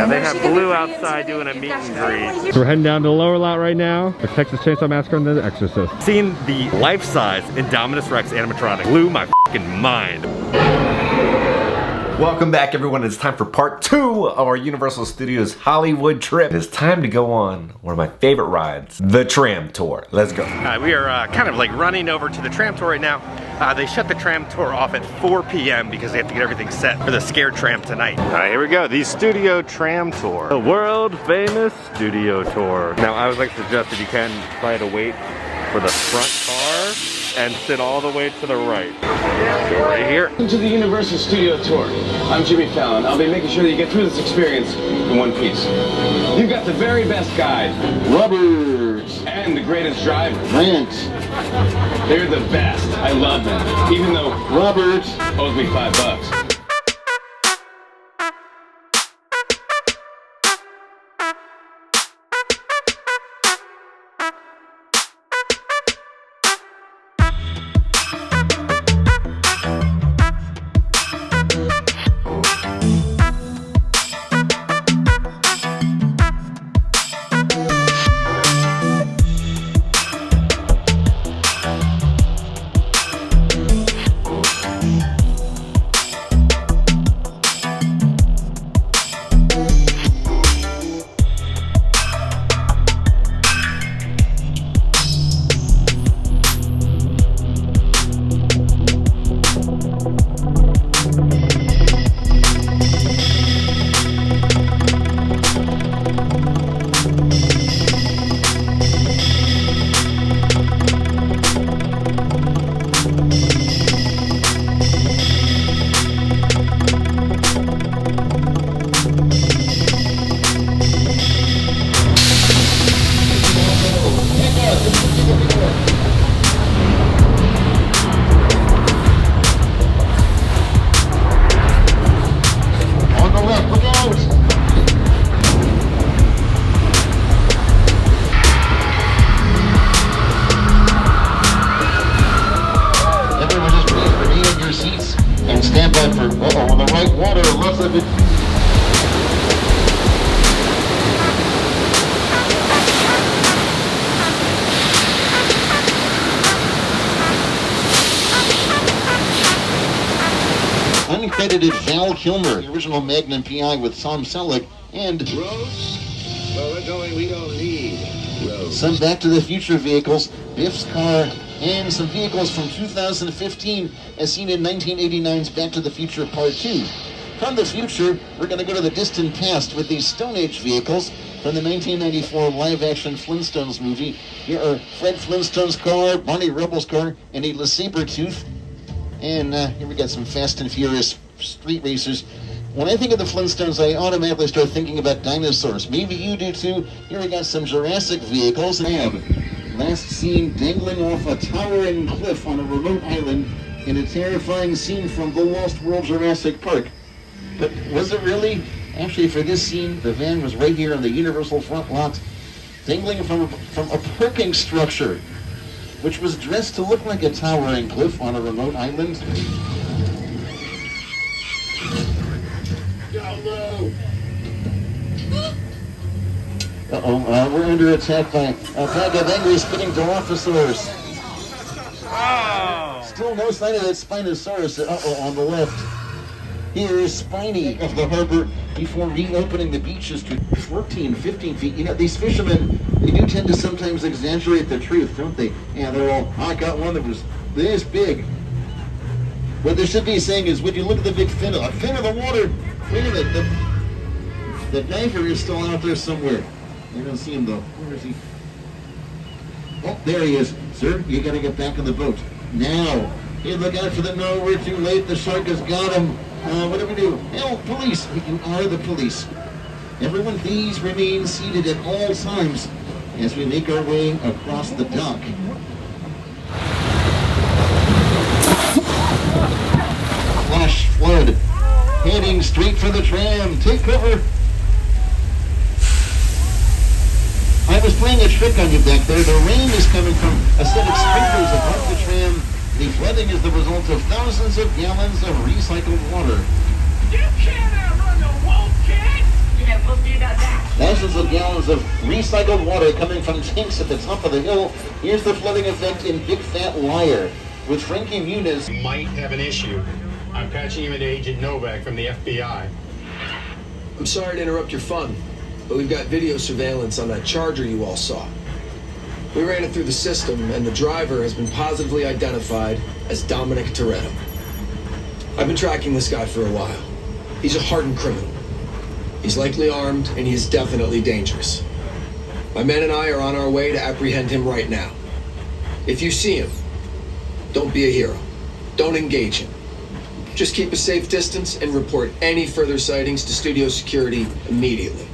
Yeah, they have Blue outside doing a meet and greet. So we're heading down to the lower lot right now. The Texas Chainsaw Massacre and The Exorcist. Seeing the life-size Indominus Rex animatronic blew my fucking mind. Welcome back, everyone. It's time for part 2 of our Universal Studios Hollywood trip. It's time to go on one of my favorite rides, the Tram Tour. Let's go. We are kind of like running over to the Tram Tour right now. They shut the Tram Tour off at 4 p.m. because they have to get everything set for the Scared Tram tonight. All right, here we go. The Studio Tram Tour. The world famous Studio Tour. Now, I would like to suggest that you can try to wait for the front car and sit all the way to the right. So right here. Welcome to the Universal Studio Tour. I'm Jimmy Fallon. I'll be making sure that you get through this experience in one piece. You've got the very best guide, Rubbers, and the greatest driver, Lance. They're the best. I love them. Even though Roberts owes me $5. Uncredited Val Kilmer, the original Magnum PI with Tom Selleck, and Rose? Well, we're going, we don't need Rose. Some Back to the Future vehicles, Biff's car, and some vehicles from 2015 as seen in 1989's Back to the Future Part 2. From the future, we're going to go to the distant past with these Stone Age vehicles from the 1994 live-action Flintstones movie. Here are Fred Flintstone's car, Barney Rubble's car, and a Sabretooth. And here we got some Fast and Furious street racers. When I think of the Flintstones, I automatically start thinking about dinosaurs. Maybe you do too. Here we got some Jurassic vehicles. Last seen dangling off a towering cliff on a remote island in a terrifying scene from The Lost World Jurassic Park. But was it really? Actually, for this scene, the van was right here on the Universal front lot, dangling from a parking structure, which was dressed to look like a towering cliff on a remote island. We're under attack by a bag of angry spitting Dilophosaurs. Oh. Still no sign of that Spinosaurus. On the left. Here is Spiny of the harbor before reopening the beaches to 14, 15 feet. You know, these fishermen, they do tend to sometimes exaggerate the truth, don't they? Yeah, they're all, I got one that was this big. What they should be saying is, would you look at the big fin of the water? Wait a minute, the diver is still out there somewhere. I don't see him though. Where is he? Oh, there he is. Sir, you gotta get back in the boat. Now. Hey, look out for the no, we're too late. The shark has got him. What do we do? Help, police! You are the police. Everyone, please remain seated at all times as we make our way across the dock. Flash flood, heading straight for the tram. Take cover. I was playing a trick on you back there. The rain is coming from a set of sprinklers above the tram. The flooding is the result of thousands of gallons of recycled water. You can't outrun the wolf, kid! Yeah, well, of gallons of recycled water coming from tanks at the top of the hill. Here's the flooding effect in Big Fat Liar with Frankie Muniz. You might have an issue. I'm patching you into Agent Novak from the FBI. I'm sorry to interrupt your fun, but we've got video surveillance on that Charger you all saw. We ran it through the system, and the driver has been positively identified as Dominic Toretto. I've been tracking this guy for a while. He's a hardened criminal. He's likely armed, and he is definitely dangerous. My men and I are on our way to apprehend him right now. If you see him, don't be a hero. Don't engage him. Just keep a safe distance and report any further sightings to studio security immediately.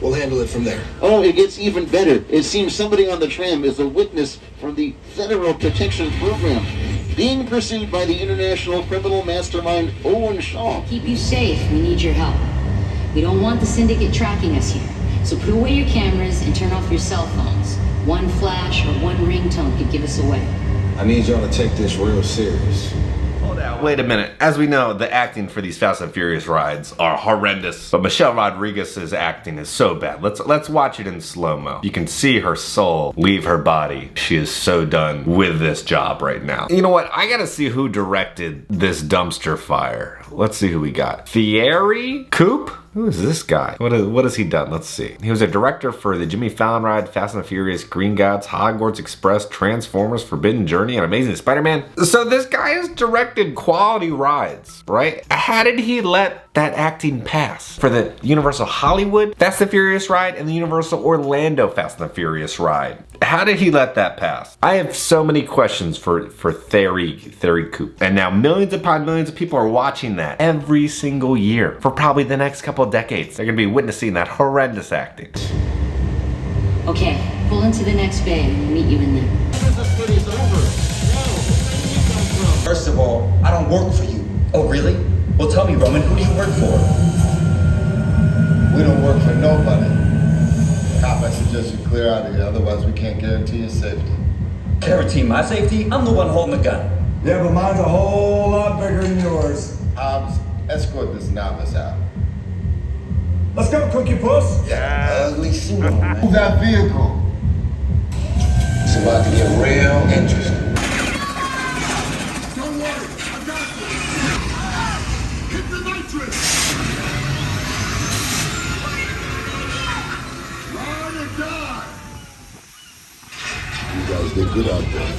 We'll handle it from there. Oh, it gets even better. It seems somebody on the tram is a witness from the Federal Protection Program, being pursued by the international criminal mastermind Owen Shaw. Keep you safe, we need your help. We don't want the syndicate tracking us here, so put away your cameras and turn off your cell phones. One flash or one ringtone could give us away. I need y'all to take this real serious. Hold out. Wait a minute. As we know, the acting for these Fast and Furious rides are horrendous, but Michelle Rodriguez's acting is so bad. Let's watch it in slow-mo. You can see her soul leave her body. She is so done with this job right now. You know what? I gotta see who directed this dumpster fire. Let's see who we got. Thierry Coupe? Who is this guy? What has he done? Let's see. He was a director for the Jimmy Fallon ride, Fast and Furious, Green Gods, Hogwarts Express, Transformers, Forbidden Journey, and Amazing Spider-Man. So this guy has directed quality rides, right? How did he let that acting pass for the Universal Hollywood Fast and Furious ride and the Universal Orlando Fast and Furious ride? How did he let that pass? I have so many questions for Thierry Coupe. And now millions upon millions of people are watching that every single year for probably the next couple of decades. They're gonna be witnessing that horrendous acting. Okay, pull into the next bay and we'll meet you in there. First of all, I don't work for you. Oh, really? Well, tell me, Roman, who do you work for? We don't work for nobody. Cop, I suggest you clear out of here, otherwise we can't guarantee your safety. Guarantee my safety? I'm the one holding the gun. Yeah, but mine's a whole lot bigger than yours. Hobbs, escort this novice out. Let's go, Cookie Puss. Yeah, ugly suit on, man. Move that vehicle. So I can get real interesting. Don't worry, I got this. Hit the nitrous. Ride or die. You guys did good out there.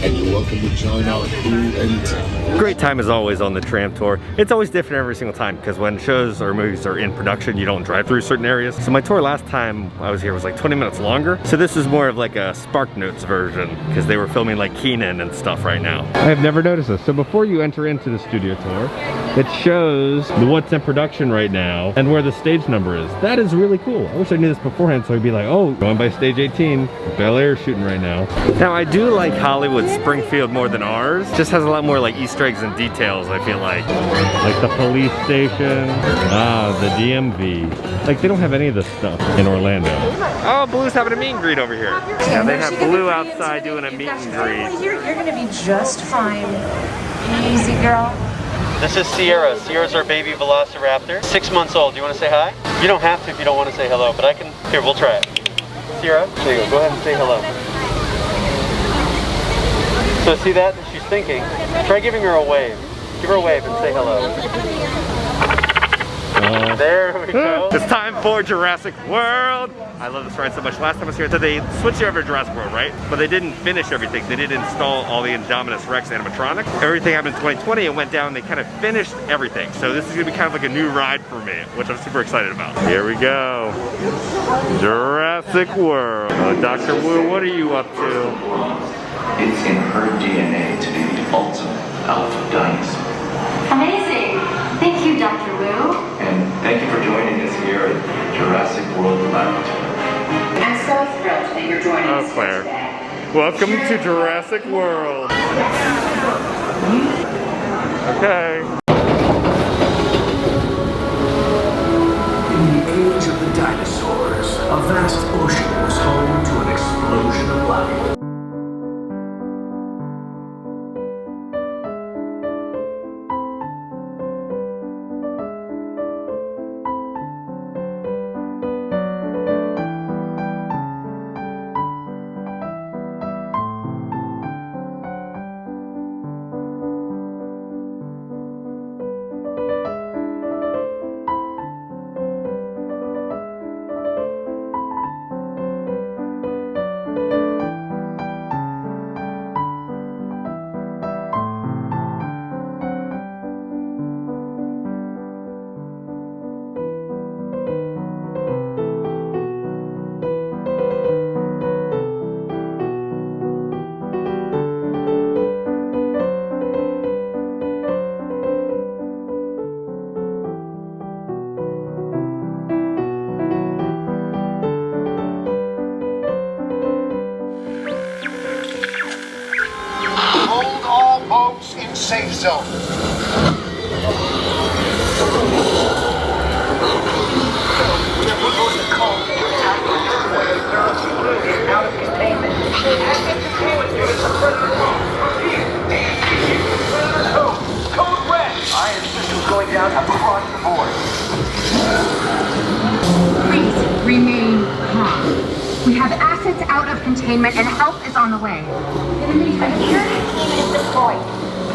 And you're welcome to join our crew anytime. Great time as always on the tram tour. It's always different every single time because when shows or movies are in production, you don't drive through certain areas. So my tour last time I was here was like 20 minutes longer. So this is more of like a Spark Notes version because they were filming like Keenan and stuff right now. I have never noticed this. So before you enter into the studio tour, it shows what's in production right now and where the stage number is. That is really cool. I wish I knew this beforehand so I'd be like, oh, going by stage 18, Bel Air shooting right now. Now I do like Hollywood Springfield more than ours. Just has a lot more like Easter eggs and details, I feel like. Like the police station, the DMV. Like they don't have any of this stuff in Orlando. Oh, Blue's having a meet and greet over here. Yeah, they have Blue outside doing a meet and greet. You're gonna be just fine. Easy, girl. This is Sierra. Sierra's our baby Velociraptor. 6 months old. Do you want to say hi? You don't have to if you don't want to say hello, but I can. Here, we'll try it. Sierra, there you go. Go ahead and say hello. So see that? She's thinking. Try giving her a wave. Give her a wave and say hello. There we go. It's time for Jurassic World. I love this ride so much. Last time I was here, so they switched over to Jurassic World, right? But they didn't finish everything. They didn't install all the Indominous Rex animatronic. Everything happened in 2020 and went down. They kind of finished everything. So this is gonna be kind of like a new ride for me, which I'm super excited about. Here we go. Jurassic World. Oh, Dr. Wu, what are you up to? It's in her DNA to be the ultimate alpha dinosaur. Amazing. Thank you, Dr. Wu. And thank you for joining us here at Jurassic World Laboratory. I'm so thrilled that you're joining us Claire. today. Welcome to Jurassic World. Okay. In the age of the dinosaurs, a vast ocean was home to an explosion of life. safe zone. Out of containment. Active containment units are present. Repeat. Code red. Iron systems going down across the board. Please remain calm. We have assets out of containment and help is on the way. Security team is deployed.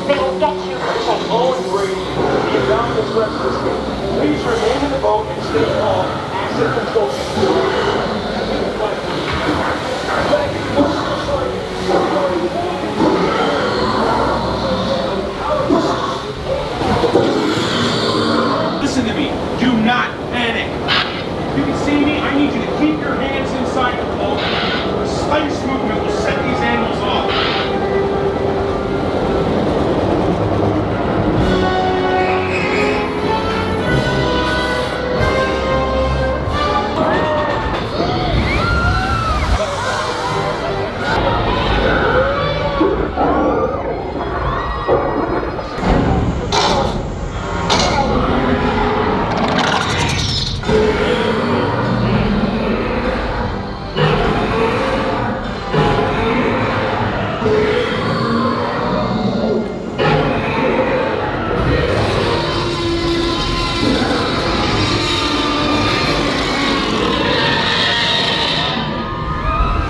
They will get you safe. Owen Brady, the Indominous Rex system. Please remain in the boat and stay calm. Asset control. Listen to me. Do not panic. You can see me. I need you to keep your hands inside the boat. The slightest movement will set these animals off.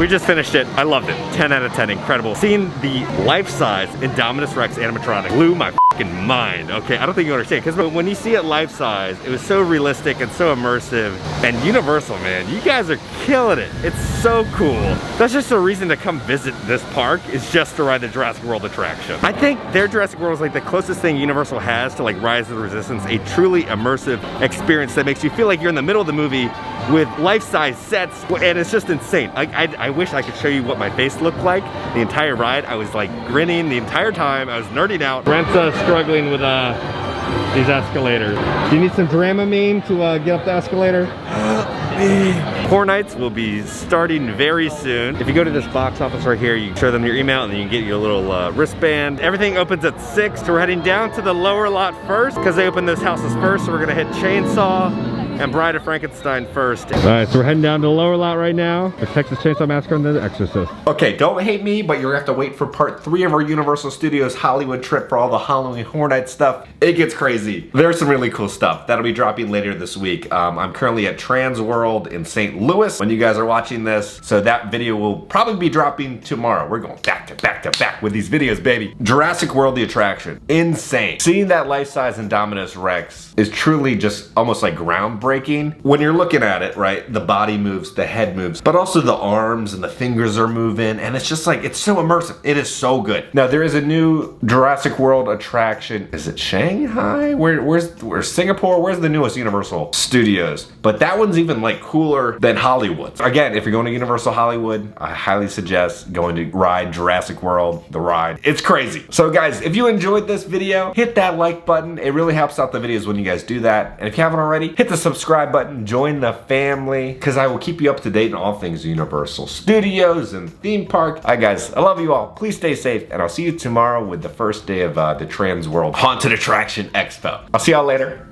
We just finished it. I loved it. 10 out of 10, incredible. Seeing the life-size Indominus Rex animatronic blew my fucking mind. Okay, I don't think you understand, because when you see it life-size, it was so realistic and so immersive. And Universal, man, you guys are killing it. It's so cool. That's just a reason to come visit this park, is just to ride the Jurassic World attraction. I think their Jurassic World is like the closest thing Universal has to like Rise of the Resistance, a truly immersive experience that makes you feel like you're in the middle of the movie with life-size sets, and it's just insane. I wish I could show you what my face looked like the entire ride. I was like grinning the entire time. I was nerding out. Brent's struggling with these escalators. Do you need some Dramamine to get up the escalator? Horror Nights will be starting very soon. If you go to this box office right here, you can show them your email and then you can get your little wristband. Everything opens at 6, so we're heading down to the lower lot first because they opened those houses first, so we're gonna hit Chainsaw and Bride of Frankenstein first. All right, so we're heading down to the lower lot right now. The Texas Chainsaw Massacre and The Exorcist. Okay, don't hate me, but you're gonna have to wait for part 3 of our Universal Studios Hollywood trip for all the Halloween Horror Nights stuff. It gets crazy. There's some really cool stuff that'll be dropping later this week. I'm currently at Trans World in St. Louis when you guys are watching this, so that video will probably be dropping tomorrow. We're going back to back to back with these videos, baby. Jurassic World, the attraction, insane. Seeing that life-size Indominus Rex is truly just almost like groundbreaking. When you're looking at it, right, the body moves, the head moves, but also the arms and the fingers are moving, and it's just like, it's so immersive. It is so good. Now, there is a new Jurassic World attraction. Is it Shanghai? Where's Singapore? Where's the newest Universal Studios? But that one's even like cooler than Hollywood. Again, if you're going to Universal Hollywood, I highly suggest going to ride Jurassic World, the ride. It's crazy. So guys, if you enjoyed this video, hit that like button. It really helps out the videos when you guys do that. And if you haven't already, hit the subscribe button, join the family, because I will keep you up to date on all things Universal Studios and theme park. All right guys, I love you all. Please stay safe, and I'll see you tomorrow with the first day of the Trans World Haunted Attraction Expo. I'll see y'all later.